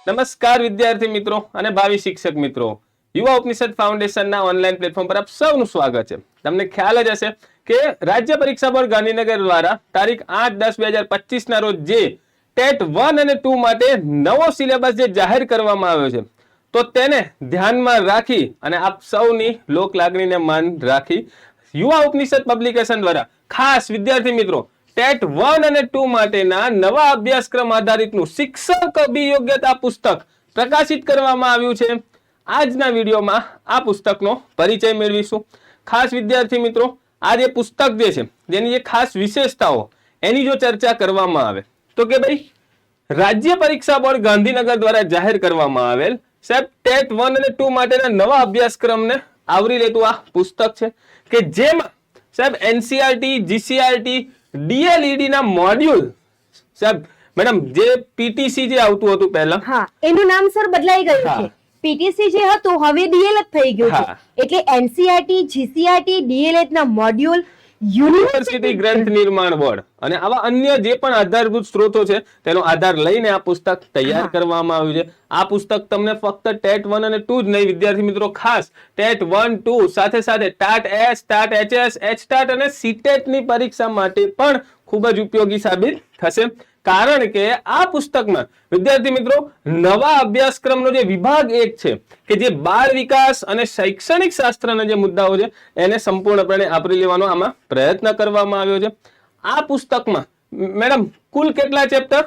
નમસ્કાર વિદ્યાર્થી મિત્રો અને ભાવિ શિક્ષક મિત્રો, યુવા ઉપનિષદ ફાઉન્ડેશનના ઓનલાઈન પ્લેટફોર્મ પર આપ સૌનું સ્વાગત છે. તમને ખ્યાલ જ હશે કે રાજ્ય પરીક્ષા બોર્ડ ગાંધીનગર દ્વારા તારીખ 8-10-2025 ના રોજ જે ટેટ 1 અને 2 માટે નવો સિલેબસ જે જાહેર કરવામાં આવ્યો છે, તો તેને ધ્યાનમાં રાખી અને આપ સૌની લોક લાગણીને માન રાખી યુવા ઉપનિષદ પબ્લિકેશન દ્વારા ખાસ વિદ્યાર્થી મિત્રો ટેટ 1 અને 2 માટેના નવા અભ્યાસક્રમ આધારિતનું શિક્ષક અભિયોગ્યતા પુસ્તક પ્રકાશિત કરવામાં આવ્યું છે. આજના વિડીયોમાં આ પુસ્તકનો પરિચય મેળવીશું. ખાસ વિદ્યાર્થી મિત્રો, આ જે પુસ્તક જે છે જેની જે ખાસ વિશેષતાઓ એની જો ચર્ચા કરવામાં આવે તો કે ભાઈ રાજ્ય પરીક્ષા બોર્ડ ગાંધીનગર દ્વારા જાહેર કરવામાં આવેલ સાહેબ ટેટ 1 અને 2 માટેના નવા અભ્યાસક્રમને આવરી લેતું આ પુસ્તક છે કે જેમાં સાહેબ એનસીઆરટી, જીસીઆરટી, ડીએલઈડી ના મોડ્યુલ સાહેબ મેડમ જે પીટીસી જે આવતું હતું પહેલા, હા એનું નામ સર બદલાઈ ગયું છે. પીટીસી જે હતું હવે ડીએલએડ થઈ ગયું છે. એટલે એનસીઆરટી, જીસીઆરટી, ડીએલએડ ના મોડ્યુલ યુનિવર્સિટી ગ્રંથ નિર્માણ બોર્ડ અને આવા અન્ય જે પણ આધારભૂત સ્ત્રોતો છે તેનો આધાર લઈને આ પુસ્તક તૈયાર કરવામાં આવ્યું છે. આ પુસ્તક તમને ફક્ત ટેટ 1 અને 2 જ નહીં વિદ્યાર્થી મિત્રો, ખાસ ટેટ 1, 2 સાથે સાથે TAT S, TAT HS, HTAT અને સીટેટ ની પરીક્ષા માટે પણ ખૂબ જ ઉપયોગી સાબિત થશે. કારણ કે આ પુસ્તકમાં વિદ્યાર્થી મિત્રો નવા અભ્યાસક્રમનો જે વિભાગ 1 છે કે જે બાળ વિકાસ અને શૈક્ષણિક શાસ્ત્રના જે મુદ્દાઓ છે એને સંપૂર્ણપણે આવરી લેવાનો આમાં પ્રયત્ન કરવામાં આવ્યો છે. આ પુસ્તકમાં મેડમ કુલ કેટલા ચેપ્ટર?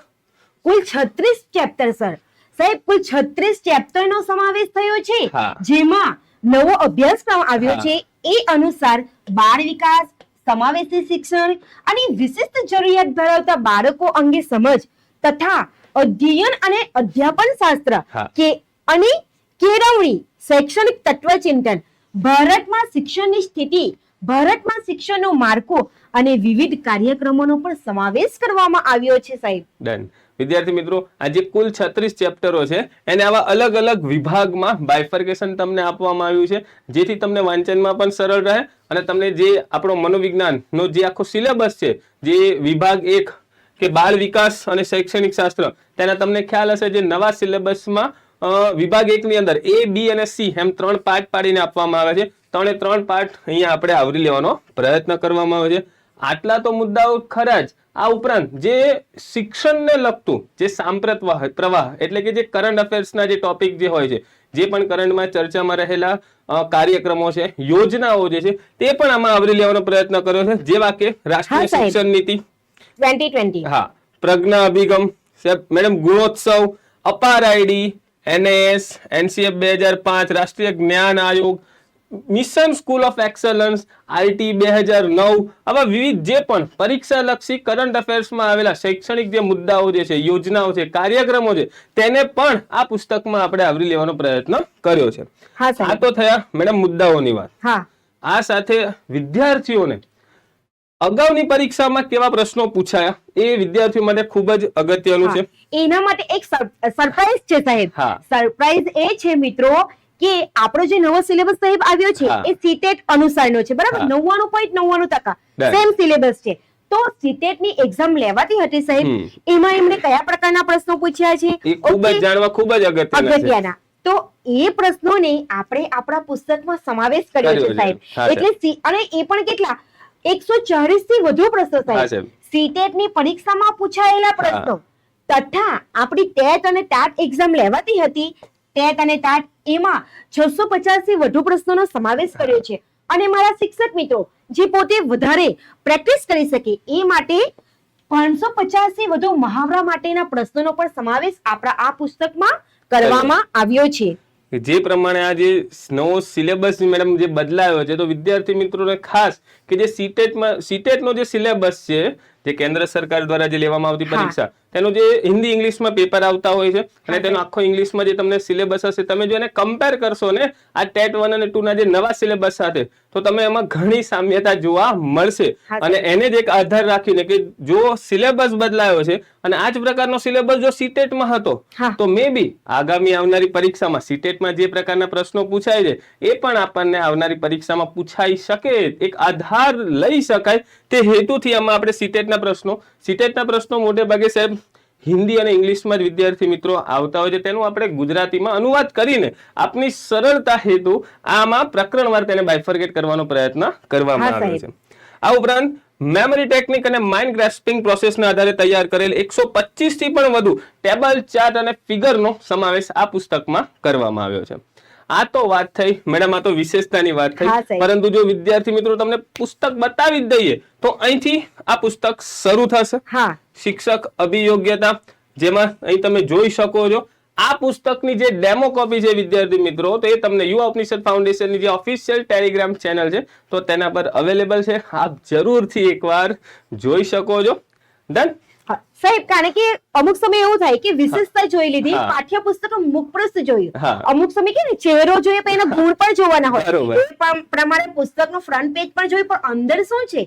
કુલ 36 ચેપ્ટર સર. સાહેબ કુલ 36 ચેપ્ટર નો સમાવેશ થયો છે, જેમાં નવો અભ્યાસક્રમ આવ્યો છે. એ અનુસાર બાળ વિકાસ, સમાવેશી શિક્ષણ અને વિશિષ્ટ જરૂરિયાત ધરાવતા બાળકો અંગે સમજ તથા અધ્યયન અને અધ્યાપન શાસ્ત્ર કે અને કેળવણી, શૈક્ષણિક તત્વચિંતન, ભારતમાં શિક્ષણની સ્થિતિ, ભારતમાં શિક્ષણનું માળખું અને વિવિધ કાર્યક્રમોનો પણ સમાવેશ કરવામાં આવ્યો છે સાહેબ. ડન. વિદ્યાર્થી મિત્રો, આ જે કુલ 36 ચેપ્ટરો છે એને આવા અલગ અલગ વિભાગમાં બાયફર્કેશન તમને આપવામાં આવ્યું છે, જેથી તમને વાંચનમાં પણ સરળ રહે અને તમને જે આપણો મનોવિજ્ઞાનનો જે આખો સિલેબસ છે, જે વિભાગ 1 કે બાળ વિકાસ અને શૈક્ષણિક શાસ્ત્ર, તેના તમને ખ્યાલ હશે જે નવા સિલેબસમાં વિભાગ 1 ની અંદર A, B અને C એમ 3 પાર્ટ પાડીને આપવામાં આવે છે. 3 પાર્ટ અહીંયા આપણે આવરી લેવાનો પ્રયત્ન કરવામાં આવે છે. આટલા તો મુદ્દાઓ ખરા જ. આ ઉપરાંત જે શિક્ષણને લગતું જે સાંપ્રત પ્રવાહ એટલે કે જે કરંટ અફેર્સના જે ટોપિક જે હોય છે, જે પણ કરંટમાં ચર્ચામાં રહેલા કાર્યક્રમો છે, યોજનાઓ જે છે, તે પણ આમાં આવરી લેવાનો પ્રયત્ન કર્યો છે. જેવા કે રાષ્ટ્રીય શિક્ષણ નીતિ 2020, હા, પ્રજ્ઞા અભિગમ મેડમ, ગુણોત્સવ, અપાર આઈડી, એનએસ, એનસીએફ 2005, રાષ્ટ્રીય જ્ઞાન આયોગ, mission school of excellence, IT 2009, આવા વિવિધ જે પણ પરીક્ષા લક્ષી કરંટ અફેર્સમાં આવેલા શૈક્ષણિક જે મુદ્દાઓ જે છે, યોજનાઓ છે, કાર્યક્રમો છે, તેને પણ આ પુસ્તકમાં આપણે આવરી લેવાનો પ્રયત્ન કર્યો છે. આ તો થયા મેડમ મુદ્દાઓની વાત. આ સાથે વિદ્યાર્થીઓને અગાઉની પરીક્ષામાં કેવા પ્રશ્નો પૂછાયા એ વિદ્યાર્થીઓ માટે ખૂબ જ અગત્યનું છે. એના માટે એક સરપ્રાઈઝ છે સાહેબ. સરપ્રાઈઝ એ છે મિત્રો કે આપણો જે નવો સિલેબસ સાહેબ આવ્યો છે એ સીટેટ અનુસારનો છે, બરાબર? 99.99% સેમ સિલેબસ છે. તો સીટેટ ની એક્ઝામ લેવાતી હતી સાહેબ, એમાં એમણે કયા પ્રકારના પ્રશ્નો પૂછ્યા છે એ ખૂબ જ જાણવા ખૂબ જ અગત્યના. તો એ પ્રશ્નોને આપણે આપણા પુસ્તકમાં સમાવેશ કર્યો છે સાહેબ. એટલે અને એ પણ કેટલા 140 થી વધુ પ્રશ્નો સાહેબ સીટેટ ની પરીક્ષામાં પૂછાયેલા પ્રશ્નો તથા આપણી ટેટ અને ટાટ એક્ઝામ લેવાતી હતી, ટેટ અને ટાટ, એમાં 650 થી વધુ પ્રશ્નોનો સમાવેશ કર્યો છે. અને મારા શિક્ષક મિત્રો જે પોતે વધારે પ્રેક્ટિસ કરી શકે એ માટે 550 થી વધુ મહાવરા માટેના પ્રશ્નોનો પણ સમાવેશ આપણા આ પુસ્તકમાં કરવામાં આવ્યો છે. જે પ્રમાણે આ જે નવો સિલેબસ મેડમ જે બદલાયો છે, તો વિદ્યાર્થી મિત્રોને ખાસ કે જે સીટેટનો જે સિલેબસ છે, જે કેન્દ્ર સરકાર દ્વારા જે લેવામાં આવતી પરીક્ષા, તેનો જે હિન્દી ઇંગ્લિશમાં પેપર આવતા હોય છે અને તેનો આખો ઇંગ્લિશમાં જે તમને સિલેબસ હશે, તમે જો એને કમ્પેર કરશો ને આ ટેટ 1 અને 2 ના જે નવા સિલેબસ સાથે, તો તમે એમાં ઘણી સામ્યતા જોવા મળશે. અને એને જ એક આધાર રાખીને કે જો સિલેબસ બદલાયો છે અને આ જ પ્રકારનો સિલેબસ જો સીટેટમાં હતો, તો મે બી આગામી આવનારી પરીક્ષામાં સીટેટમાં જે પ્રકારના પ્રશ્નો પૂછાય છે એ પણ આપણને આવનારી પરીક્ષામાં પૂછાઈ શકે, એક આધાર લઈ શકાય તે હેતુથી આમાં આપણે સીટેટના પ્રશ્નો મોટે ભાગે સાહેબ હિન્દી અને ઇંગ્લિશમાં જ વિદ્યાર્થી મિત્રો આવતા હોય છે, તેનું આપણે ગુજરાતીમાં અનુવાદ કરીને આપની સરળતા હેતુ આમાં પ્રકરણવાર તેને બાયફર્કેટ કરવાનો પ્રયત્ન કરવામાં આવ્યો છે. આ ઉપરાંત મેમરી ટેકનિક અને માઇન્ડ ગ્રાસ્પિંગ પ્રોસેસના આધારે તૈયાર કરેલ 125 થી પણ વધુ ટેબલ, ચાર્ટ અને ફિગરનો સમાવેશ આ પુસ્તકમાં કરવામાં આવ્યો છે. આ તો વાત થઈ મેડમ, આ તો વિશેષતાની વાત થઈ, પરંતુ જો વિદ્યાર્થી મિત્રો તમને પુસ્તક બતાવી જ દઈએ તો અહીંથી આ પુસ્તક શરૂ થશે. શિક્ષક અભિયોગ્યતા, જેમાં અહીં તમે જોઈ શકો છો આ પુસ્તકની જે ડેમો કોપી છે વિદ્યાર્થી મિત્રો, તો એ તમને યુવા ઉપનિષદ ફાઉન્ડેશનની જે ઓફિશિયલ ટેલિગ્રામ ચેનલ છે તો તેના પર અવેલેબલ છે. આપ જરૂરથી એકવાર જોઈ શકો છો. ડન સાહેબ, કારણ કે અમુક સમય એવું થાય કે વિશેષતા જોઈ લીધી, પાઠ્યપુસ્તક મુખપૃષ્ઠ જોયું, અમુક સમય કે ચહેરો જોઈએ પણ એના ગુણ પણ જોવાના હોય, એ પ્રમાણે પુસ્તકનો ફ્રન્ટ પેજ પણ જોયું, પણ અંદર શું છે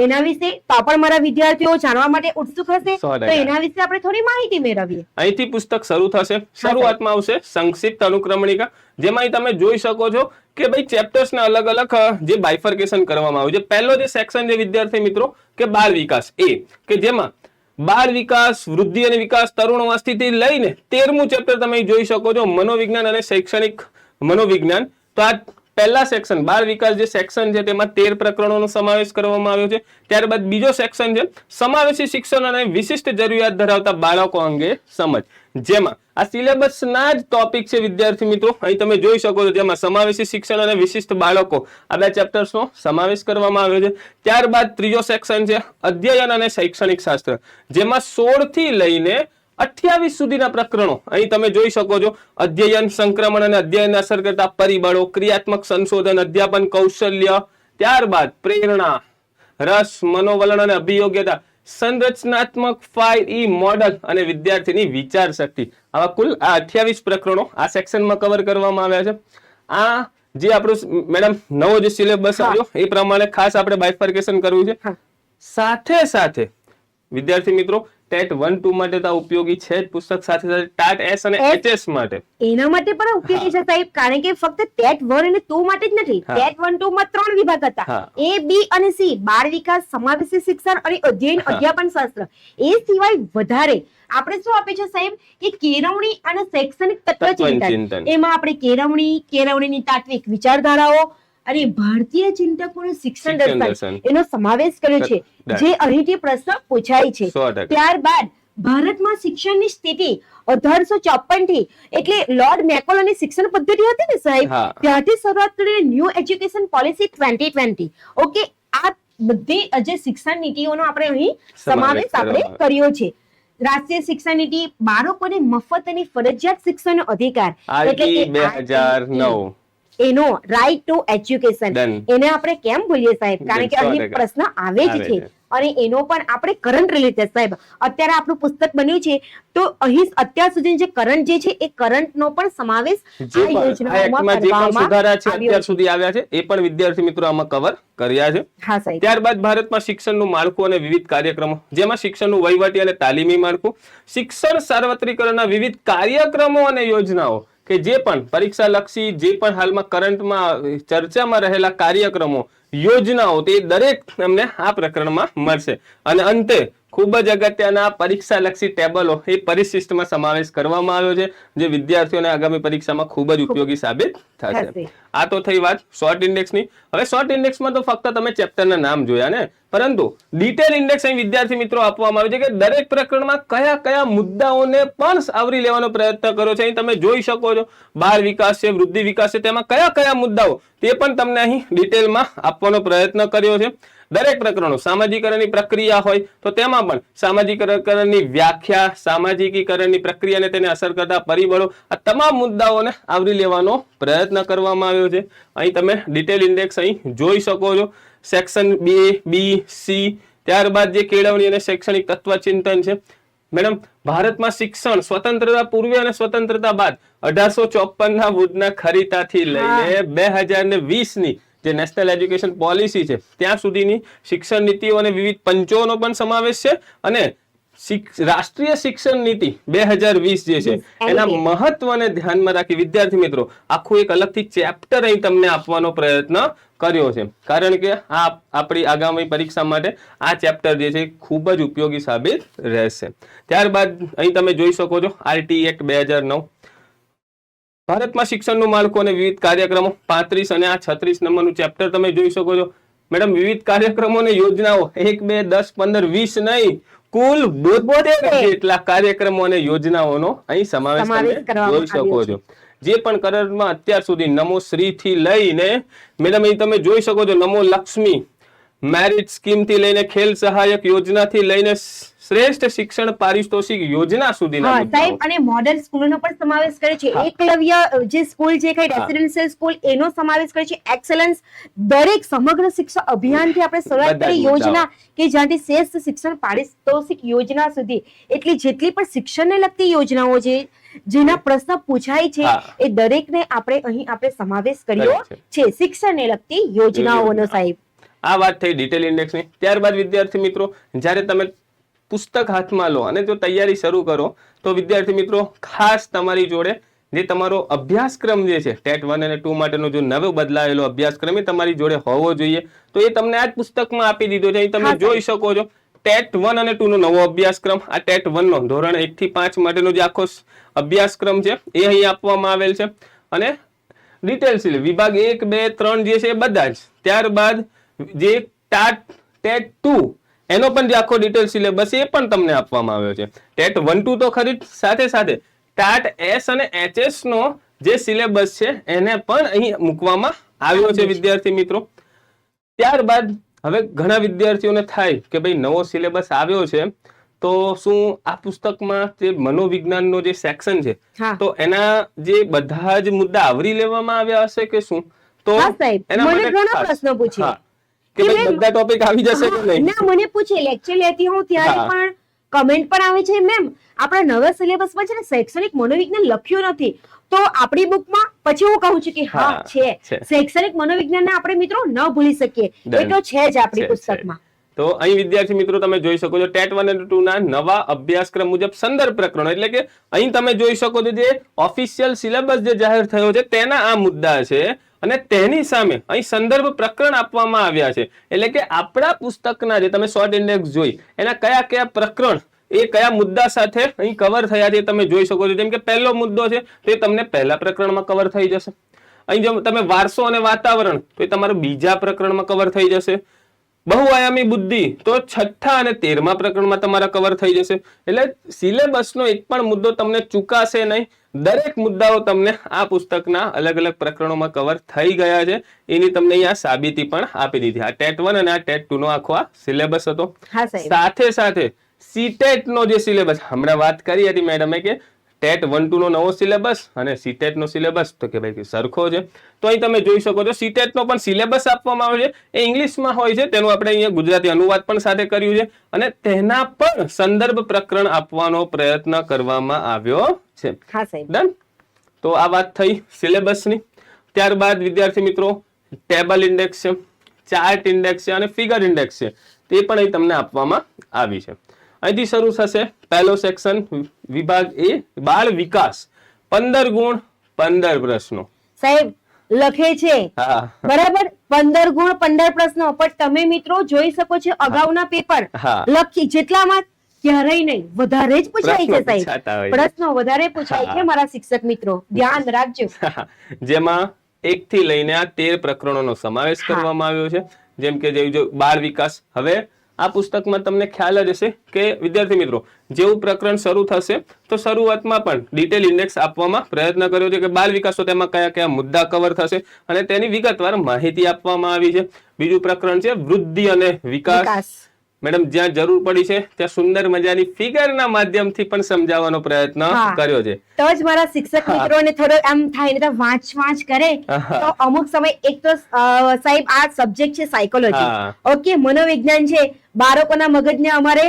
એના વિશે તો પણ મારા વિદ્યાર્થીઓ જાણવા માટે ઉત્સુક હશે, તો એના વિશે આપણે થોડી માહિતી મેળવીએ. અહીંથી પુસ્તક શરૂ થશે. શરૂઆતમાં આવશે સંક્ષિપ્ત અનુક્રમણિકા, જેમાં તમે જોઈ શકો છો કે ભાઈ ચેપ્ટર્સના અલગ અલગ જે બાયફર્કેશન કરવામાં આવ્યું છે. પહેલો જે સેક્શન છે વિદ્યાર્થી મિત્રો કે બાળ વિકાસ, કે જેમાં બાળ વિકાસ, વૃદ્ધિ અને વિકાસ, તરુણાવસ્થાથી લઈને 13મું ચેપ્ટર તમે જોઈ શકો છો, મનોવિજ્ઞાન અને શૈક્ષણિક મનોવિજ્ઞાન. તો આ પહેલા સેક્શન બાળ વિકાસ જે સેક્શન છે તેમાં 13 પ્રકરણોનો સમાવેશ કરવામાં આવ્યો છે. ત્યારબાદ બીજો સેક્શન છે સમાવેશી શિક્ષણ અને વિશિષ્ટ જરૂરિયાત ધરાવતા બાળકો અંગે સમજ, જેમાં આ સિલેબસના જ ટોપિક છે વિદ્યાર્થી મિત્રો. અહીં તમે જોઈ શકો છો, જેમાં સમાવેશી શિક્ષણ અને વિશિષ્ટ બાળકો આ 2 ચેપ્ટર્સનો સમાવેશ કરવામાં આવ્યો છે. ત્યારબાદ ત્રીજો સેક્શન છે અધ્યયન અને શૈક્ષણિક શાસ્ત્ર, જેમાં 16 થી લઈને 28 સુધીના પ્રકરણો અહીં તમે જોઈ શકો છો. અધ્યયન, સંક્રમણ અને અધ્યયનને અસર કરતા પરિબળો, ક્રિયાત્મક સંશોધન, અધ્યાપન કૌશલ્ય, ત્યારબાદ પ્રેરણા, રસ, મનોવલણ અને અભિયોગ્યતા, સંરચનાત્મક 5E મોડલ અને વિદ્યાર્થીની વિચાર શક્તિ. આવા કુલ 28 પ્રકરણો આ સેક્શનમાં કવર કરવામાં આવ્યા છે. આ જે આપણું મેડમ નવો જે સિલેબસ આવ્યો એ પ્રમાણે ખાસ આપણે બાયફર્કેશન કરવું છે. સાથે સાથે વિદ્યાર્થી મિત્રો ટેટ 1-2 માટે તો ઉપયોગી છે જ પુસ્તક, સાથે સાથે ટાટ એસ અને એચએસ માટે એના માટે પણ ઉપયોગી છે સાહેબ, કારણ કે ફક્ત ટેટ 1 અને 2 માટે જ નથી. ટેટ 1-2 માં 3 વિભાગ હતા, A, B અને C, બાળ વિકાસ, સમાવેશી શિક્ષણ અને અધ્યયન અધ્યાપન શાસ્ત્ર. એ સિવાય વધારે આપણે શું આપે છે સાહેબ કે કેળવણી અને શૈક્ષણિક તત્વચિંતન. એમાં આપણે કેળવણીની તાત્વિક વિચારધારાઓ અને ભારતીય ચિંતકોનું શિક્ષણ દર્શન એનો સમાવેશ કર્યો છે, જે અહીંથી પ્રશ્ન પૂછાય છે. ત્યારબાદ ભારતમાં શિક્ષણની સ્થિતિ 1854 થી, એટલે લોર્ડ મેકોલેની શિક્ષણ પદ્ધતિ હતી ને સાહેબ, ત્યારથી શરૂઆત કરીને ન્યૂ એજ્યુકેશન પોલિસી 2020. ઓકે, આ બધી જે શિક્ષણ નીતિઓનો આપણે અહીં સમાવેશ આપણે કર્યો છે. રાષ્ટ્રીય શિક્ષણ નીતિ, બાળકોને મફત અને ફરજિયાત શિક્ષણનો અધિકાર, એટલે કે 2009 એનો રાઈટ ટુ એજ્યુકેશન. એને આપણે કેમ ભૂલીએ સાહેબ, કારણ કે અહીં પ્રશ્ન આવે જ છે, અને એનો પણ આપણે કરંટ રિલેટેડ સાહેબ અત્યારે આપણું પુસ્તક બન્યું છે, તો અહીં અત્યાર સુધી જે કરંટ જે છે એ કરંટ નો પણ સમાવેશ આ યોજનાઓમાં કરવામાં અત્યાર સુધી આવ્યા છે એ પણ વિદ્યાર્થી મિત્રો આમાં કવર કર્યા છે. ત્યારબાદ ભારતમાં શિક્ષણનું માળખું અને વિવિધ કાર્યક્રમો, જેમાં શિક્ષણનું વહીવટી અને તાલીમી માળખું, શિક્ષણ સાર્વત્રિકરણના વિવિધ કાર્યક્રમો અને યોજનાઓ કે જે પણ પરીક્ષા લક્ષી, જે પણ હાલમાં કરંટમાં ચર્ચામાં રહેલા કાર્યક્રમો, યોજનાઓ, તે દરેક તમને આ પ્રકરણમાં મળશે. અને અંતે ખૂબ જ અગત્યના પરીક્ષા લક્ષી ટેબલો એ પરિશિષ્ટમાં સમાવેશ કરવામાં આવ્યો છે, જે વિદ્યાર્થીઓને આગામી પરીક્ષામાં ખૂબ જ ઉપયોગી સાબિત થશે. આ તો થઈ વાત શોર્ટ ઇન્ડેક્સની. હવે શોર્ટ ઇન્ડેક્સમાં તો ફક્ત તમે ચેપ્ટરના નામ જોયા ને, પરંતુ ડિટેલ ઇન્ડેક્સ અહીં વિદ્યાર્થી મિત્રો આપવામાં આવ્યો છે કે દરેક પ્રકરણમાં કયા કયા મુદ્દાઓને પણ આવરી લેવાનો પ્રયત્ન કર્યો છે. અહીં તમે જોઈ શકો છો, બાળ વિકાસ છે, વૃદ્ધિ વિકાસ છે, તેમાં કયા કયા મુદ્દાઓ તે પણ તમને અહીં ડિટેલમાં આપવાનો પ્રયત્ન કર્યો છે. દરેક પ્રકરણો સામાજિકરણની પ્રક્રિયા હોય તો તેમાં પણ સામાજિકરણની વ્યાખ્યા, સામાજિકીકરણની પ્રક્રિયાને તેને અસર કરતા પરિબળો, આ તમામ મુદ્દાઓને આવરી લેવાનો પ્રયત્ન કરવામાં આવ્યો છે. અહીં તમે ડિટેલ ઇન્ડેક્સ અહીં જોઈ શકો છો. સેક્શન A, B, C, ત્યારબાદ જે કેળવણી અને શૈક્ષણિક તત્વચિંતન છે. મેડમ, ભારતમાં શિક્ષણ સ્વતંત્રતા પૂર્વે અને સ્વતંત્રતા બાદ 1854 વુડના ખરીદાથી લઈને 2020 ની જે નેશનલ એજ્યુકેશન પોલિસી છે ત્યાં સુધીની શિક્ષણ નીતિઓ અને વિવિધ પંચોનો પણ સમાવેશ છે. અને રાષ્ટ્રીય શિક્ષણ નીતિ 2020 જે છે એના મહત્વને ધ્યાનમાં રાખી વિદ્યાર્થી મિત્રો આખું એક અલગથી ચેપ્ટર અહીં તમને આપવાનો પ્રયત્ન કર્યો છે, કારણ કે આ આપણી આગામી પરીક્ષા માટે આ ચેપ્ટર જે છે ખૂબ જ ઉપયોગી સાબિત રહેશે. ત્યારબાદ અહીં તમે જોઈ શકો છો RT એક્ટ 2009, ભારતમાં શિક્ષણનું માળખું અને વિવિધ કાર્યક્રમો 35 અને આ 36 નંબરનું ચેપ્ટર તમે જોઈ શકો છો. મેડમ વિવિધ કાર્યક્રમો અને યોજનાઓ 1, 2, 10, 15, 20 નહીં, કુલ 72 જેટલા કાર્યક્રમો અને યોજનાઓનો અહીં સમાવેશ તમે જોઈ શકો છો. જે પણ કરારમાં અત્યાર સુધી નમો શ્રી થી લઈને મેડમ અહીં તમે જોઈ શકો છો નમો લક્ષ્મી, મેરિટ સ્કીમ થી લઈને ખેલ સહાયક યોજના થી લઈને શ્રેષ્ઠ શિક્ષણ પારિતોષિક યોજના સુધીના સાહેબ અને મોડેલ સ્કૂલોનો પણ સમાવેશ કરે છે. એકલવ્ય જે સ્કૂલ છે કઈ રેસિડેન્શિયલ સ્કૂલ એનો સમાવેશ કરે છે. એક્સેલન્સ દરેક સમગ્ર શિક્ષણ અભિયાનથી આપણે શરૂઆત કરી યોજના કે જ્યાંથી શ્રેષ્ઠ શિક્ષણ પારિતોષિક યોજના સુધી એટલી જેટલી પણ શિક્ષણને લગતી યોજનાઓ છે જેના પ્રશ્ન પૂછાય છે એ દરેકને આપણે સમાવેશ કર્યો છે શિક્ષણને લગતી યોજનાઓનો. સાહેબ આ વાત થઈ ડિટેલ ઇન્ડેક્સની. ત્યારબાદ વિદ્યાર્થી મિત્રો જ્યારે તમે પુસ્તક હાથમાં લો અને જો તૈયારી શરૂ કરો તો વિદ્યાર્થી મિત્રો ખાસ તમારી જોડે જે તમારો અભ્યાસક્રમ જે છે ટેટ 1 અને 2 માટેનો જો નવો બદલાયેલો અભ્યાસક્રમ એ તમારી જોડે હોવો જોઈએ. તો એ તમને આ જ પુસ્તકમાં આપી દીધો છે. અહીં તમે જોઈ શકો છો ટેટ 1 અને 2 નો નવો અભ્યાસક્રમ. આ ટેટ 1 નો ધોરણ 1 થી 5 માટેનો જે આખો અભ્યાસક્રમ છે એ અહીં આપવામાં આવેલ છે અને ડિટેલ સિલેબસ વિભાગ 1, 2, 3 જે છે એ બધા જ. ત્યારબાદ જે ટેટ 2 એનો પણ જે આખો ડિટેલ સિલેબસ એ પણ તમને આપવામાં આવ્યો છે. ટેટ 1, 2 તો ખરી સાથે સાથે ટાટ S અને HS નો જે સિલેબસ છે એને પણ અહીં મૂકવામાં આવ્યો છે વિદ્યાર્થી મિત્રો. ત્યારબાદ હવે ઘણા વિદ્યાર્થીઓને થાય કે ભાઈ નવો સિલેબસ આવ્યો છે તો શું આ પુસ્તકમાં જે મનોવિજ્ઞાનનો જે સેક્શન છે તો એના જે બધા જ મુદ્દા આવરી લેવામાં આવ્યા હશે કે શું? તો એના મને ઘણા પ્રશ્નો પૂછ્યા કે બધા ટોપિક આવી જશે કે નહીં. ના મને પૂછે લેક્ચર લેતી હું ત્યારે પણ કમેન્ટ પણ આવે છે મેમ આપણા નવા સિલેબસમાં છે ને શૈક્ષણિક મનોવિજ્ઞાન લખ્યું નથી તો આપણી બુકમાં પછી હું કહું છું કે હા છે શૈક્ષણિક મનોવિજ્ઞાનને આપણે મિત્રો ન ભૂલી શકીએ એ તો છે જ આપણી પુસ્તકમાં. તો અહીં વિદ્યાર્થી મિત્રો તમે જોઈ શકો છો ટેટ 1 અને 2 ના નવા અભ્યાસક્રમ મુજબ સંદર્ભ પ્રકરણો એટલે કે અહીં તમે જોઈ શકો છો જે ઓફિશિયલ સિલેબસ જે જાહેર થયો છે તેના આ મુદ્દા છે અને તેની સામે અહીં સંદર્ભ પ્રકરણ આપવામાં આવ્યા છે. એટલે કે આપણા પુસ્તકના જે તમે શોર્ટ ઇન્ડેક્સ જોઈ એના કયા કયા પ્રકરણ એ કયા મુદ્દા સાથે અહીં કવર થયા છે તમે જોઈ શકો છો. જેમ કે પહેલો મુદ્દો છે તો એ તમને પહેલા પ્રકરણમાં કવર થઈ જશે. અહીં જો તમે વારસો અને વાતાવરણ તો એ તમારા બીજા પ્રકરણમાં કવર થઈ જશે. બહુઆયામી બુદ્ધિ તો 6થા અને 13મા પ્રકરણમાં તમારા કવર થઈ જશે. એટલે સિલેબસનો એક પણ મુદ્દો તમને ચૂકાશે નહીં. દરેક મુદ્દાઓ તમને આ પુસ્તકના અલગ અલગ પ્રકરણોમાં કવર થઈ ગયા છે એની તમને અહીંયા સાબિતી પણ આપી દીધી. આ ટેટ 1 અને આ ટેટ 2 નો આખો આ સિલેબસ હતો. સાથે સાથે સીટેટ નો જે સિલેબસ હમણાં વાત કરી હતી મેડમે કે ટેટ 1, 2 નો નવો સિલેબસ અને સીટેટ નો સિલેબસ તો કે ભાઈ સરખો છે. તો અહીં તમે જોઈ શકો છો સીટેટ નો પણ સિલેબસ આપવામાં આવ્યો છે એ ઇંગ્લિશમાં હોય છે તેનું આપણે અહીંયા ગુજરાતી અનુવાદ પણ સાથે કર્યું છે અને તેના પણ સંદર્ભ પ્રકરણ આપવાનો પ્રયત્ન કરવામાં આવ્યો છે. ડન. તો આ વાત થઈ સિલેબસની. ત્યારબાદ વિદ્યાર્થી મિત્રો ટેબલ ઇન્ડેક્સ છે, ચાર્ટ ઇન્ડેક્સ છે અને ફિગર ઇન્ડેક્સ છે તે પણ અહીં તમને આપવામાં આવી છે. અહીંથી શરૂ થશે પહેલો સેક્શન વિભાગ A બાળ વિકાસ 15 ગુણ 15 પ્રશ્નો. સાહેબ લખે છે બરાબર 15 ગુણ 15 પ્રશ્નો પણ તમે મિત્રો જોઈ શકો છો અગાઉના પેપર લખી જેટલામાં ક્યારેય નહીં વધારે જ પૂછાય છે સાહેબ. પ્રશ્નો વધારે પૂછાય છે મારા શિક્ષક મિત્રો ધ્યાન રાખજો. જેમાં 1 થી લઈને આ 13 પ્રકરણોનો સમાવેશ કરવામાં આવ્યો છે. જેમ કે જે બાળ વિકાસ હવે આ પુસ્તકમાં તમને ખ્યાલ જ હશે કે વિદ્યાર્થી મિત્રો જેવું પ્રકરણ શરૂ થશે તો શરૂઆતમાં પણ ડિટેલ ઇન્ડેક્સ આપવામાં પ્રયત્ન કર્યો છે કે બાળ વિકાસ તો તેમાં કયા કયા મુદ્દા કવર થશે અને તેની વિગતવાર માહિતી આપવામાં આવી છે. બીજું પ્રકરણ છે વૃદ્ધિ અને વિકાસ. મેડમ જ્યાં જરૂર પડી છે ત્યાં સુંદર મજાની ફિગરના માધ્યમથી પણ સમજાવવાનો પ્રયત્ન કર્યો છે. તો જ મારા શિક્ષક મિત્રોને થોડો આમ થાય ને વાંચ કરે તો અમુક સમય એક તો સાહેબ આ સબ્જેક્ટ છે સાયકોલોજી ઓકે મનોવિજ્ઞાન છે બાળકોના મગજને અમારે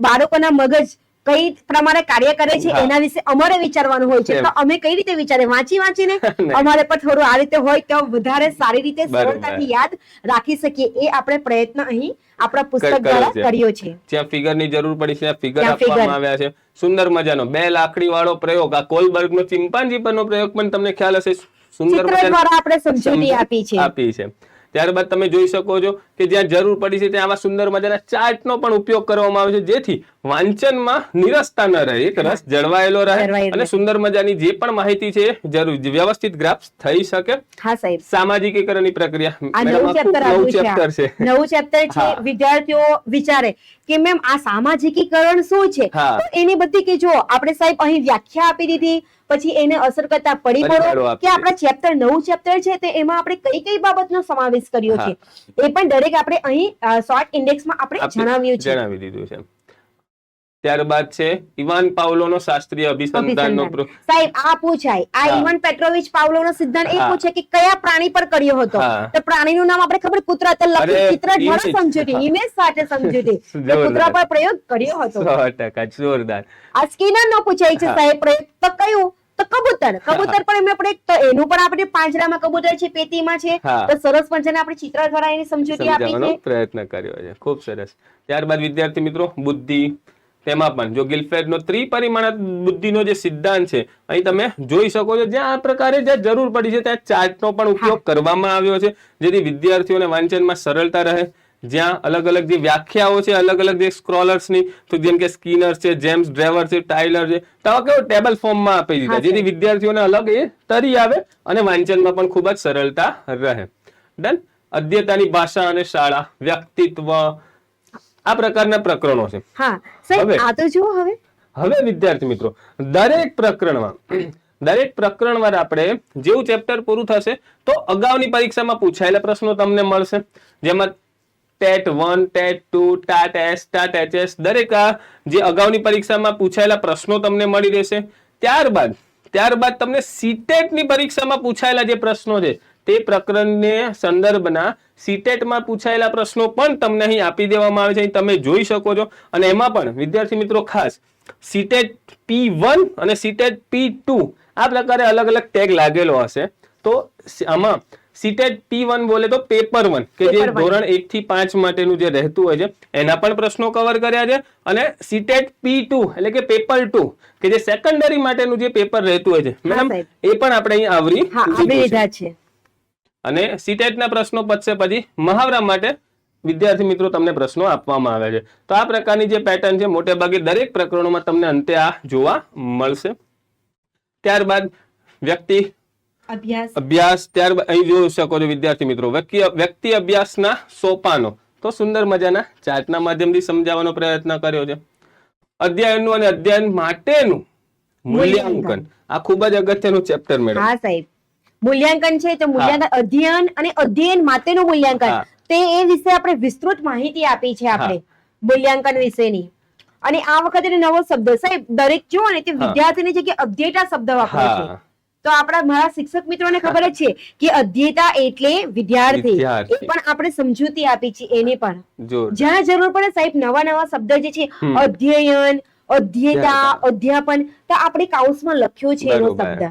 બાળકોના મગજ કઈ પ્રમાણે કાર્ય કરે છે હા. એના વિશે અમારે વિચારવાનું હોય છે. એમ. તો અમે કઈ રીતે વિચારે વાંચીને નહીં. અમારે પણ થોડું આ રીતે હોય તો વધારે સારી રીતે બરોબર. સરળતાથી યાદ રાખી શકીએ. એ આપણે પ્રયત્ન અહીં આપણા પુસ્તક કર્યો દ્વારા છે. કર્યો છે. જ્યાં ફિગરની જરૂર પડી છે ત્યાં ફિગર ત્યાં આપવામાં figure. આવ્યા છે. સુંદર મજાનો 2 લાકડી વાળો પ્રયોગ, આ કોલબર્ગનો ચિમ્પાન્જી પરનો પ્રયોગ પણ તમને ખ્યાલ હશે. સુંદર ચિત્ર મજાનો દ્વારા આપણે સમજૂતી આપી છે. આપી છે. ત્યારબાદ તમે જોઈ શકો છો કે જ્યાં જરૂર પડી છે ત્યાં આવા સુંદર મજાના ચાર્ટનો પણ ઉપયોગ કરવામાં આવે છે, જેથી વાંચનમાં નિરસતા ન રહે, એક રસ જળવાયેલો રહે જળવાયેલો અને રહે. સુંદર મજાની જે પણ માહિતી છે એ જરૂર વ્યવસ્થિત ગ્રાફ્સ થઈ શકે. હા સાહેબ, સામાજિકીકરણની પ્રક્રિયા આ મેડમ, નવું આ ચેપ્ટર ખૂબ નવું આવ્યું ચેપ્ટર છે. છે. નવું ચેપ્ટર છે. હા. વિદ્યાર્થીઓ વિચારે કે મેમ આ સામાજિકીકરણ શું છે, હા. તો એની બધી કે જો આપણે સાહેબ અહીં વ્યાખ્યા આપી દીધી, પછી એને અસર કરતા પરિબળો પરિબળો આપી કે આપણા ચેપ્ટર નવું ચેપ્ટર છે તે એમાં આપણે કઈ કઈ બાબતનો સમાવેશ કર્યો હા. છે એ પણ દરેક આપણે અહીં શોર્ટ ઇન્ડેક્સમાં આપણે જણાવ્યું છે. જણાવી દીધું છે. ત્યારબાદ છે ઇવાન પાવલોનો શાસ્ત્રીય અભિસંધાનનો અભિસંધાન. સાહેબ આ પૂછાય, આ હા. ઇવાન પેટ્રોવિચ પાવલોનો સિદ્ધાંત એ હા. પૂછે કે કયા પ્રાણી પર કર્યો હતો. હા. તો પ્રાણીનું નામ આપણે ખબર કૂતરા તો લખ્યું, અરે, ચિત્ર દ્વારા image. સમજૂતી, ઇમેજ સાથે સમજૂતી કે જોરદાર. કૂતરા પર પ્રયોગ કર્યો હતો. 100% જોરદાર. આ સ્કિનર નો પૂછાય છે હા. સાહેબ પ્રયોગ, તો કયું? તો કબૂતર. કબૂતર પણ એમને આપણે તો એનું પણ આપણે પાંજરામાં કબૂતર છે, પેટીમાં છે, હા. તો સરસ મજાના આપણે ચિત્ર દ્વારા એની સમજૂતી આપી સમજાવવાનો છે. પ્રયત્ન કર્યો છે. ખૂબ સરસ. ત્યારબાદ વિદ્યાર્થી મિત્રો, બુદ્ધિ, તેમાં પણ જો ગિલ્ફેર્ડનો ત્રિપરિમાણાત્મક બુદ્ધિનો જે સિદ્ધાંત છે અહીં તમે જોઈ શકો છો, જ્યાં આ પ્રકારે જ્યાં જરૂર પડી છે ત્યાં ચાર્ટનો પણ ઉપયોગ કરવામાં આવ્યો છે, જેથી વિદ્યાર્થીઓને વાંચનમાં સરળતા રહે. જ્યાં અલગ અલગ જે વ્યાખ્યાઓ છે, અલગ અલગ જે સ્ક્રોલર્સની, તો જેમ કે સ્કિનર છે, જેમ્સ ડ્રેવર છે, ટાઇલર છે, તો આવા કેવો ટેબલ ફોર્મમાં આપી દીધા, હા, જેથી વિદ્યાર્થીઓને અલગ એ તરી આવે અને વાંચનમાં પણ ખૂબ જ સરળતા રહે. ડન. અધ્યતાની ભાષા અને શાળા, વ્યક્તિત્વ, આ પ્રકારના પ્રકરણો છે. હા સાહેબ, હવે. આ તો જુઓ હવે હવે વિદ્યાર્થી મિત્રો, દરેક પ્રકરણમાં આપણે જેવું ચેપ્ટર પૂરું થશે તો અગાઉની પરીક્ષામાં પૂછાયેલા પ્રશ્નો તમને મળશે, જેમાં TET 1, TET 2, TAT S, TAT HS, દરેક આ જે અગાઉની પરીક્ષામાં પૂછાયેલા પ્રશ્નો તમને મળી રહેશે. ત્યારબાદ તમને સીટેટ ની પરીક્ષામાં પૂછાયેલા જે પ્રશ્નો છે તે પ્રકરણને સંદર્ભના સીટેટમાં પૂછાયેલા પ્રશ્નો પણ તમને અહીં આપી દેવામાં આવે છે, અહીં તમે જોઈ શકો છો. અને એમાં પણ વિદ્યાર્થી મિત્રો ખાસ સીટેટ P1 અને સીટેટ P2 આ પ્રકારે અલગ અલગ ટેગ લાગેલો હશે. તો આમાં સીટેટ P1 બોલે તો પેપર 1 કે જે પેપર 1. ધોરણ 1 થી 5 માટેનું જે રહેતું હોય છે એના પણ પ્રશ્નો કવર કર્યા છે. અને સીટેટ P2 એટલે કે પેપર 2 કે જે સેકન્ડરી માટેનું જે પેપર રહેતું હોય છે મેડમ, સાહેબ. એ પણ આપણે અહીં આવરી હા લીધું આવી છે. લીધા છે. અને સીટેટ ના પ્રશ્નો પતશે પછી મહાવરા માટે વિદ્યાર્થી મિત્રો તમને પ્રશ્નો આપવામાં આવે છે. તો આ પ્રકારની જે પેટર્ન છે મોટે ભાગે દરેક પ્રકરણોમાં તમને અંતે આ જોવા મળશે. ત્યારબાદ વ્યક્તિ અભ્યાસ, ત્યારબાદ અહીં જોઈ શકો છો વિદ્યાર્થી મિત્રો, વ્યક્તિ અભ્યાસના સોપાનો, તો સુંદર મજાના ચાર્ટના માધ્યમથી સમજાવવાનો પ્રયત્ન કર્યો છે. અધ્યયનનું અને અધ્યયન માટેનું મૂલ્યાંકન, આ ખૂબ જ અગત્યનું ચેપ્ટર મેડમ. હા સાહેબ, મૂલ્યાંકન છે તો મૂલ્યાંકન, અધ્યયન અને અધ્યયન માટેનું મૂલ્યાંકન, હા. તે એ વિશે આપણે વિસ્તૃત માહિતી આપી છે આપણે મૂલ્યાંકન વિશેની. અને આ વખતે નવો શબ્દ સાહેબ દરેક જુઓ ને તે હા. વિદ્યાર્થીની જગ્યાએ અધ્યેતા શબ્દ વાપરે છે. હા. તો આપણા મારા શિક્ષક મિત્રોને ખબર જ છે કે અધ્યેતા એટલે વિદ્યાર્થી. વિદ્યાર્થી. એ પણ આપણે સમજૂતી આપી છે એની પણ. જો જ્યાં જરૂર પડે સાહેબ નવા નવા શબ્દ જે છે, અધ્યયન, અધ્યેતા, અધ્યાપન, તો આપણે કાઉન્સમાં લખ્યો છે એનો બરોબર. શબ્દ.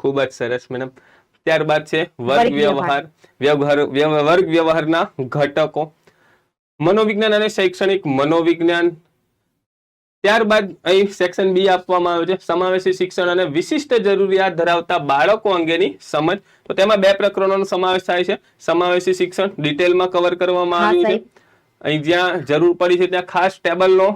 ખૂબ જ સરસ મેડમ. ત્યારબાદ છે વર્ગ વ્યવહાર. વર્ગ વ્યવહારના ઘટકો, મનોવિજ્ઞાન અને શૈક્ષણિક મનોવિજ્ઞાન. ત્યારબાદ અહીં સેક્શન બી આપવામાં આવ્યું છે, સમાવેશી શિક્ષણ અને વિશિષ્ટ જરૂરિયાત ધરાવતા બાળકો અંગેની સમજ. તો તેમાં 2 પ્રકરણોનો સમાવેશ થાય છે. સમાવેશી શિક્ષણ ડિટેલમાં કવર કરવામાં હા, આવ્યું છે. અહીં જ્યાં જરૂર પડી છે ત્યાં ખાસ ટેબલનો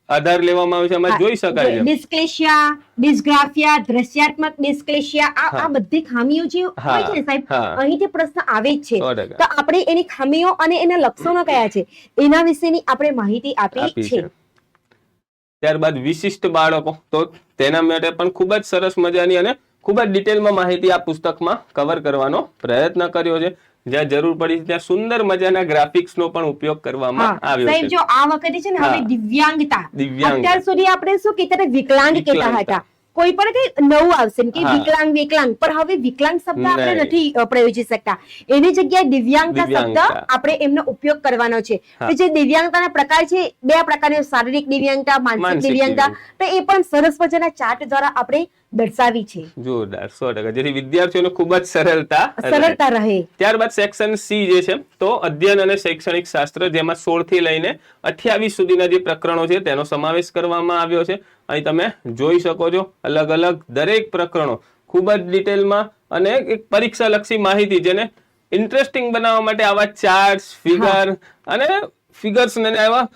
આધાર લેવામાં આવ્યો છે, એમાં જોઈ શકાય છે. ડિસ્ક્લેશિયા, ડિસ્ગ્રાફિયા, દ્રશ્યાત્મક ડિસ્ક્લેશિયા, આ બધી ખામીઓ જે હોય છે ને સાહેબ, હા. અહીંથી પ્રશ્ન આવે જ છે. 100%. તો આપણે એની ખામીઓ અને એના લક્ષણો કયા છે એના વિશેની આપણે માહિતી આપી છે. ત્યારબાદ વિશિષ્ટ બાળકો, તો તેના માટે પણ ખૂબ જ સરસ મજાની અને ખૂબ જ ડિટેલમાં માહિતી આ પુસ્તકમાં કવર કરવાનો પ્રયત્ન કર્યો છે. જ્યાં જરૂર પડી ત્યાં સુંદર મજાના ગ્રાફિક્સનો પણ ઉપયોગ કરવામાં આવ્યો સાહેબ છે. જો આ વખતે છે ને હવે દિવ્યાંગતા, દિવ્યાંગતા. અત્યાર સુધી આપણે શું કહેતા હતા, વિકલાંગ કહેતા હતા. કોઈ પણ કઈ નવું આવશે કે હા. વિકલાંગ પણ હવે વિકલાંગ શબ્દ આપણે નહીં. નથી પ્રયોજી શકતા. એની જગ્યાએ દિવ્યાંગતા શબ્દ દિવ્યાંગતા. આપણે એમનો ઉપયોગ કરવાનો છે. હા. કે જે દિવ્યાંગતાના પ્રકાર છે, બે પ્રકારની, શારીરિક દિવ્યાંગતા, માનસિક માનસિક દિવ્યાંગતા, તો એ પણ સરસ મજાના ચાર્ટ દ્વારા આપણે દર્શાવી છે. જોરદાર, 100%. જેથી વિદ્યાર્થીઓને ખૂબ જ સરળતા રહે. સરળતા રહે. ત્યારબાદ સેક્શન સી જે છે તો અધ્યયન અને શૈક્ષણિક શાસ્ત્ર, જેમાં 16 થી લઈને 28 સુધીના જે પ્રકરણો છે તેનો સમાવેશ કરવામાં આવ્યો છે. અહીં તમે જોઈ શકો છો અલગ અલગ દરેક પ્રકરણો ખૂબ જ ડિટેલમાં, અને એક પરીક્ષાલક્ષી માહિતી જેને ઇન્ટરેસ્ટિંગ બનાવવા માટે આવા ચાર્ટ્સ, ફિગર અને ફિગર્સ અને આવા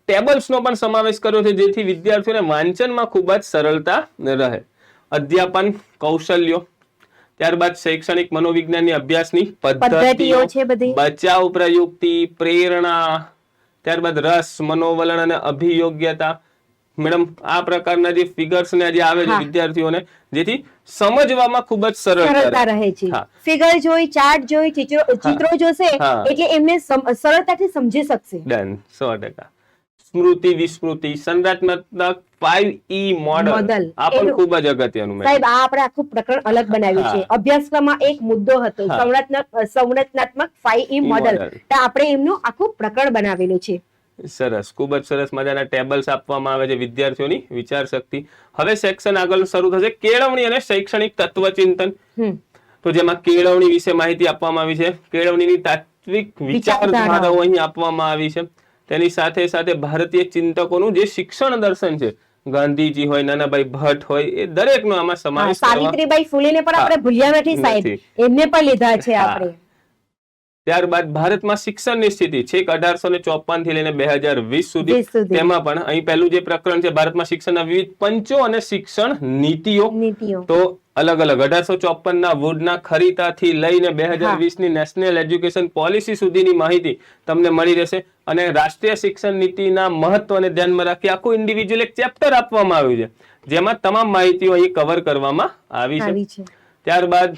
ટેબલ્સનો પણ સમાવેશ કર્યો છે, જેથી વિદ્યાર્થીઓને વાંચનમાં ખૂબ જ સરળતા રહે. અધ્યાપન કૌશલ્યો, ત્યારબાદ શૈક્ષણિક મનોવિજ્ઞાનની અભ્યાસની પદ્ધતિઓ છે બધી. બચાવ પ્રયુક્તિ, પ્રેરણા, ત્યારબાદ રસ, મનોવલણ અને અભિયોગ્યતા. મેડમ આ પ્રકારના જે ફિગર્સ ને જે આવે છે હા. વિદ્યાર્થીઓને, જેથી સમજવામાં ખૂબ જ સરળતા સરળતા રહે છે. હા. ફિગર જોઈ, ચાર્ટ જોઈ, ચિત્રો જોશે હા. એટલે એમને સરળતાથી સમજી શકશે. ડન, 100%. સ્મૃતિ વિસ્મૃતિ, સંરચનાત્મક 5E મોડલ, મોડલ. આ પણ એનું- ખૂબ જ અગત્યનું મેડમ. સાહેબ, આ આપણે આખું પ્રકરણ અલગ બનાવ્યું છે. હા. અભ્યાસક્રમમાં એક મુદ્દો હતો, હા. સંરચનાત્મક 5E મોડલ. મોડલ. તો આપણે એમનું આખું પ્રકરણ બનાવેલું છે. સરસ, ખૂબ જ સરસ મજાના ટેબલ્સ આપવામાં આવે છે વિદ્યાર્થીઓની વિચાર શક્તિ. હવે સેક્શન આગળ શરૂ થશે, કેળવણી અને શૈક્ષણિક તત્વચિંતન. હમ. તો જેમાં કેળવણી વિશે માહિતી આપવામાં આવી છે, કેળવણીની તાત્વિક વિચારધારાઓ અહીં આપવામાં આવી છે. તેની સાથે સાથે ભારતીય ચિંતકોનું જે શિક્ષણ દર્શન છે, ગાંધીજી હોય, નાનાભાઈ ભટ્ટ હોય, એ દરેકનો આમાં હા, સમાવેશ કરવા. સાવિત્રીબાઈ ફૂલેને પણ આપણે હા. ભૂલ્યા નથી સાહેબ, નથી. એમને પણ લીધા છે હા. આપણે. ત્યારબાદ ભારતમાં શિક્ષણની સ્થિતિ છેક 1854 થી લઈને 2020 20 સુધી. સુધી. તેમાં પણ અહીં પહેલું જે પ્રકરણ છે, ભારતમાં શિક્ષણના વિવિધ પંચો અને શિક્ષણ નીતિઓ. નીતિઓ. તો અલગ અલગ 1854 ના વુડના ખરીદાથી લઈને 2020 ની નેશનલ એજ્યુકેશન પોલિસી સુધીની માહિતી તમને મળી રહેશે. અને રાષ્ટ્રીય શિક્ષણ નીતિના મહત્વને ધ્યાનમાં રાખી આખું ઇન્ડિવિજ્યુઅલ એક ચેપ્ટર આપવામાં આવ્યું છે, જેમાં તમામ માહિતીઓ અહીં કવર કરવામાં આવી છે. આવી છે. ત્યારબાદ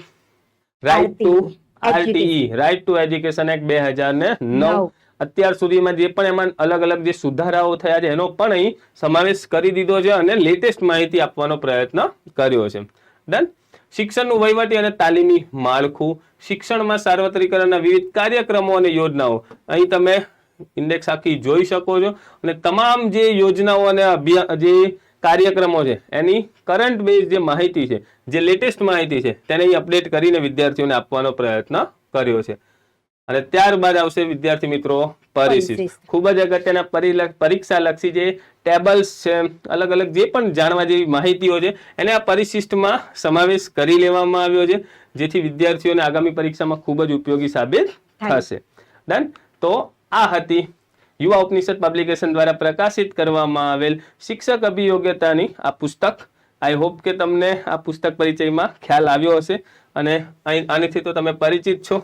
right to Education. RTE, right to education act 2009. નવ. અત્યાર સુધીમાં જે પણ એમાં અલગ અલગ જે સુધારાઓ થયા છે એનો પણ અહીં સમાવેશ કરી દીધો છે, અને લેટેસ્ટ માહિતી આપવાનો પ્રયત્ન કર્યો છે. ડન. શિક્ષણનું વહીવટી અને તાલીમી માળખું, શિક્ષણમાં સાર્વત્રિકરણના વિવિધ કાર્યક્રમો અને યોજનાઓ, અહીં તમે ઇન્ડેક્સ આખી જોઈ શકો છો, અને તમામ જે યોજનાઓ અને જે કાર્યક્રમો છે એની કરંટ બેઝ જે માહિતી છે, જે લેટેસ્ટ માહિતી છે, તેને અહીં અપડેટ કરીને વિદ્યાર્થીઓને આપવાનો પ્રયત્ન કર્યો છે. અને ત્યારબાદ આવશે વિદ્યાર્થી મિત્રો પરિશિષ્ટ. ખૂબ જ અગત્યના પરીક્ષાલક્ષી જે ટેબલ્સ છે, અલગ અલગ જે પણ જાણવા જેવી માહિતીઓ છે, એને આ પરિશિષ્ટમાં સમાવેશ કરી લેવામાં આવ્યો છે, જેથી વિદ્યાર્થીઓને આગામી પરીક્ષામાં ખૂબ જ ઉપયોગી સાબિત થશે. ડન. તો આ હતી યુવા ઉપનિષદ પબ્લિકેશન દ્વારા પ્રકાશિત કરવામાં આવેલ શિક્ષક અભિયોગ્યતાની આ પુસ્તક. આઈ હોપ કે તમને આ પુસ્તક પરિચયમાં ખ્યાલ આવ્યો હશે, અને આનાથી તો તમે પરિચિત છો.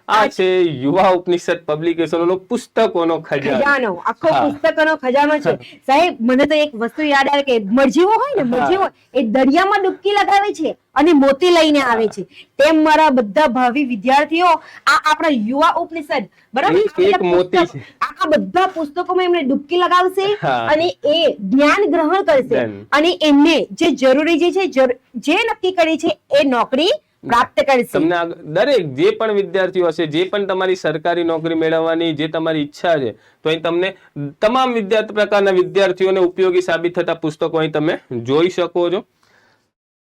આ છે યુવા ઉપનિષદ પબ્લિકેશનનો પુસ્તકોનો ખજાનો. આખો પુસ્તકોનો ખજાનો છે સાહેબ. મને તો એક વસ્તુ યાદ આવે કે મરજીવો હોય ને, મરજીવો એ દરિયામાં ડૂબકી લગાવે છે અને મોતી લઈને આવે છે. તેમ મારા બધા ભાવિ વિદ્યાર્થીઓ આ આપણા યુવા ઉપનિષદ બરાબર એક મોતી છે. આખા બધા પુસ્તકોમાં એમને ડૂબકી લગાવશે હા. અને એ જ્ઞાન ગ્રહણ કરશે, અને એમને જે જરૂરી જે નક્કી કરી છે એ નોકરી પ્રાપ્ત કરશે. તમને દરેક જે પણ વિદ્યાર્થીઓ હશે, જે પણ તમારી સરકારી નોકરી મેળવવાની જે તમારી ઈચ્છા છે, તો અહીં તમને તમામ પ્રકારના વિદ્યાર્થીઓને ઉપયોગી સાબિત થતા પુસ્તકો અહીં તમે જોઈ શકો છો.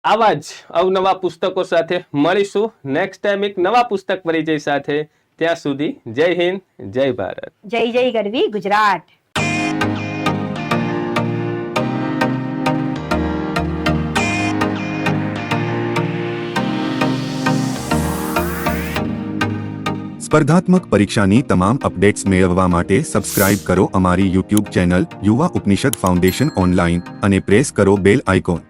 આવા જ અવનવા પુસ્તકો સાથે મળીશું નેક્સ્ટ ટાઈમ એક નવા પુસ્તક પરિચય સાથે. ત્યાં સુધી જય હિન્દ, જય ભારત. જય જય ગરવી ગુજરાત. સ્પર્ધાત્મક પરીક્ષાની તમામ અપડેટ્સ મેળવવા માટે સબસ્ક્રાઇબ કરો અમારી યુટ્યુબ ચેનલ યુવા ઉપનિષદ ફાઉન્ડેશન ઓનલાઈન અને પ્રેસ કરો બેલ આઇકોન.